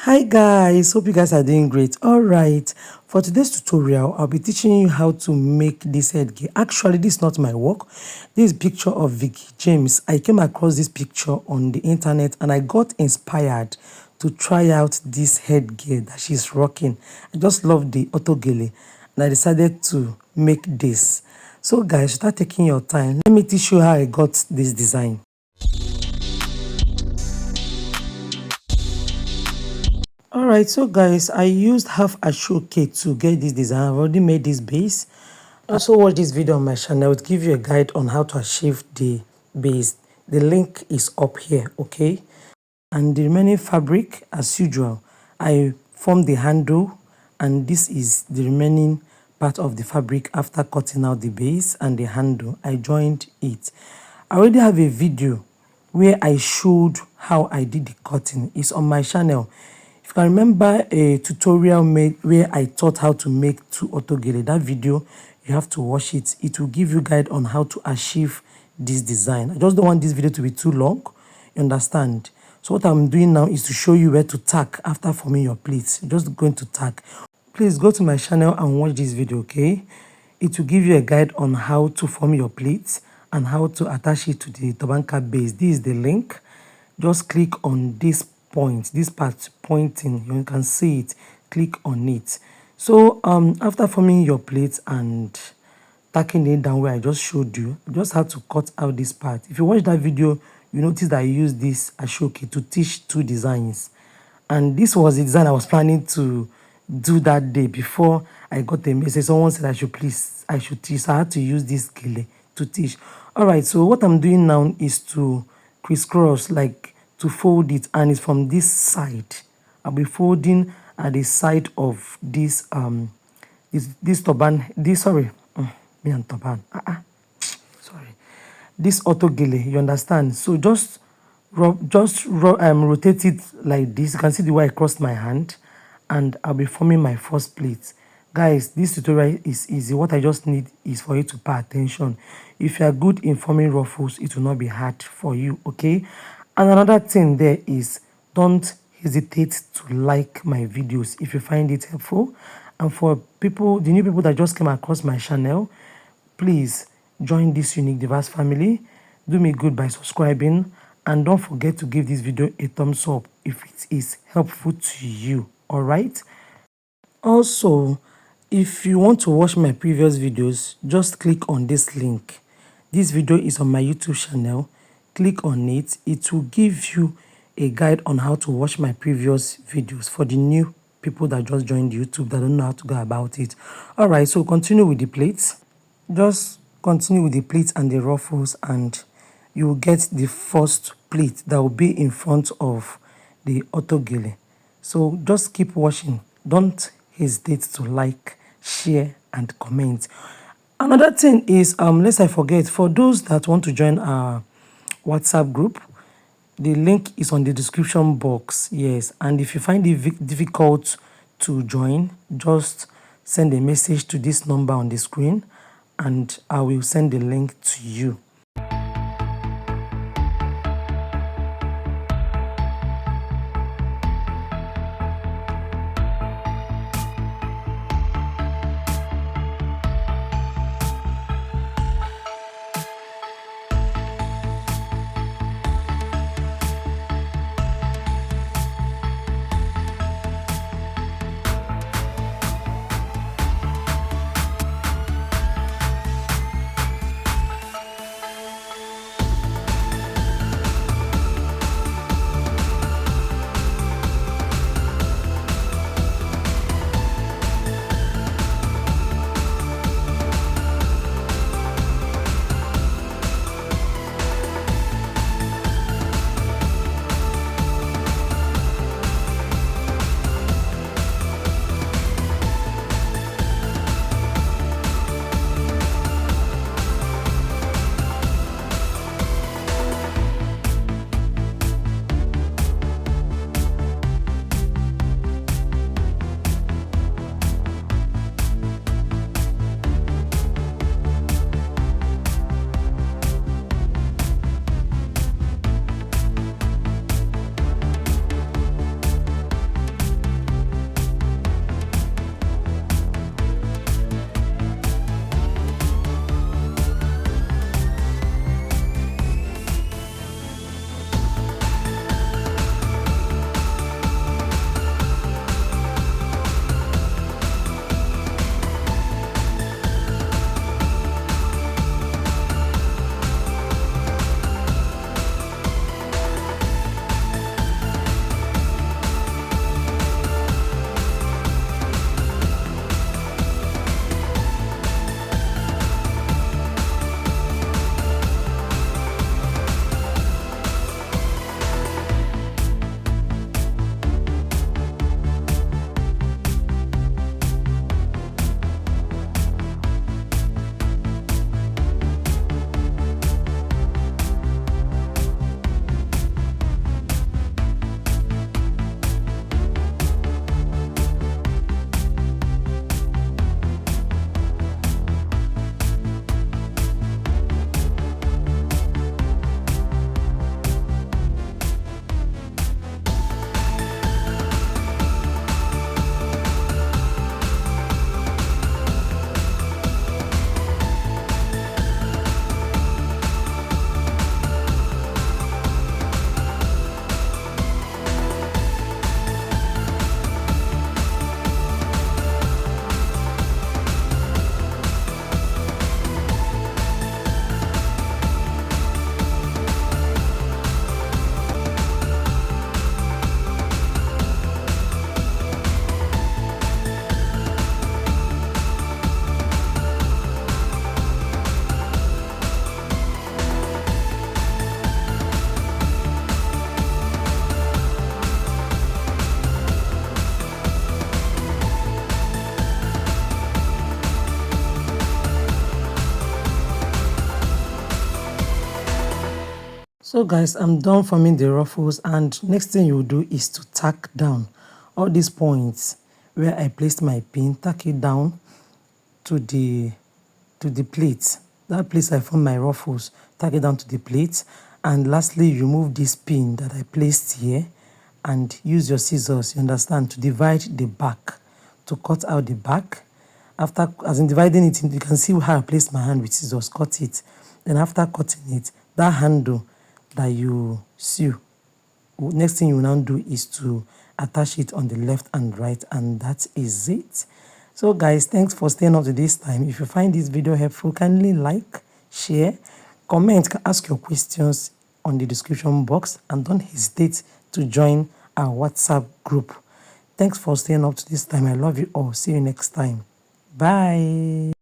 Hi guys, hope you guys are doing great. All right, for today's tutorial I'll be teaching you how to make this headgear. Actually, this is not my work. This is a picture of Veekee James. I came across this picture on the internet and I got inspired to try out this headgear that she's rocking. I just love the Autogele and I decided to make this. So guys, start taking your time. Let me teach you how I got this design. Alright, so guys, I used half Asooke to get this design. I've already made this base. Also watch this video on my channel. It will give you a guide on how to achieve the base. The link is up here, okay? And the remaining fabric, as usual, I formed the handle, and this is the remaining part of the fabric after cutting out the base and the handle. I joined it. I already have a video where I showed how I did the cutting. It's on my channel. If you can remember a tutorial made where I taught how to make two Autogele, that video, you have to watch it. It will give you guide on how to achieve this design. I just don't want this video to be too long, you understand? So what I'm doing now is to show you where to tack after forming your pleats. You're just going to tack. Please go to my channel and watch this video, okay? It will give you a guide on how to form your pleats and how to attach it to the turban base. This is the link. Just click on this point, this part pointing, you can see it. Click on it. So after forming your plate and tacking it down where I just showed you, you just have to cut out this part. If you watch that video, you notice that I used this Asooke to teach two designs, and this was the design I was planning to do that day before I got a message. Someone said I should teach, so I had to use this gele to teach. All right, so what I'm doing now is to crisscross, like to fold it, and it's from this side. I'll be folding at the side of this this turban, this sorry, me and turban, sorry, this Autogele, you understand? So just rotate it like this. You can see the way I crossed my hand, and I'll be forming my first plate. Guys, this tutorial is easy. What I just need is for you to pay attention. If you are good in forming ruffles, it will not be hard for you, okay? And another thing there is, don't hesitate to like my videos if you find it helpful. And for people, the new people that just came across my channel, please join this unique device family. Do me good by subscribing, and don't forget to give this video a thumbs up if it is helpful to you. All right. Also, if you want to watch my previous videos, just click on this link. This video is on my YouTube channel. Click on it. It will give you a guide on how to watch my previous videos for the new people that just joined YouTube that don't know how to go about it. All right, so continue with the plates. Just continue with the plates and the ruffles, and you will get the first plate that will be in front of the Autogele. So just keep watching. Don't hesitate to like, share, and comment. Another thing is, lest I forget, for those that want to join our WhatsApp group, the link is on the description box. Yes, and if you find it difficult to join, just send a message to this number on the screen and I will send the link to you. So guys, I'm done forming the ruffles, and next thing you do is to tack down all these points where I placed my pin. Tack it down to the plate. That place I formed my ruffles, tack it down to the plate. And lastly, remove this pin that I placed here and use your scissors, you understand, to divide the back, to cut out the back. After, as in dividing it, you can see how I placed my hand with scissors, cut it. Then after cutting it, that handle that you sew, next thing you will now do is to attach it on the left and right, and that is it. So guys, thanks for staying up to this time. If you find this video helpful, kindly like, share, comment, ask your questions on the description box, and don't hesitate to join our WhatsApp group. Thanks for staying up to this time. I love you all. See you next time. Bye.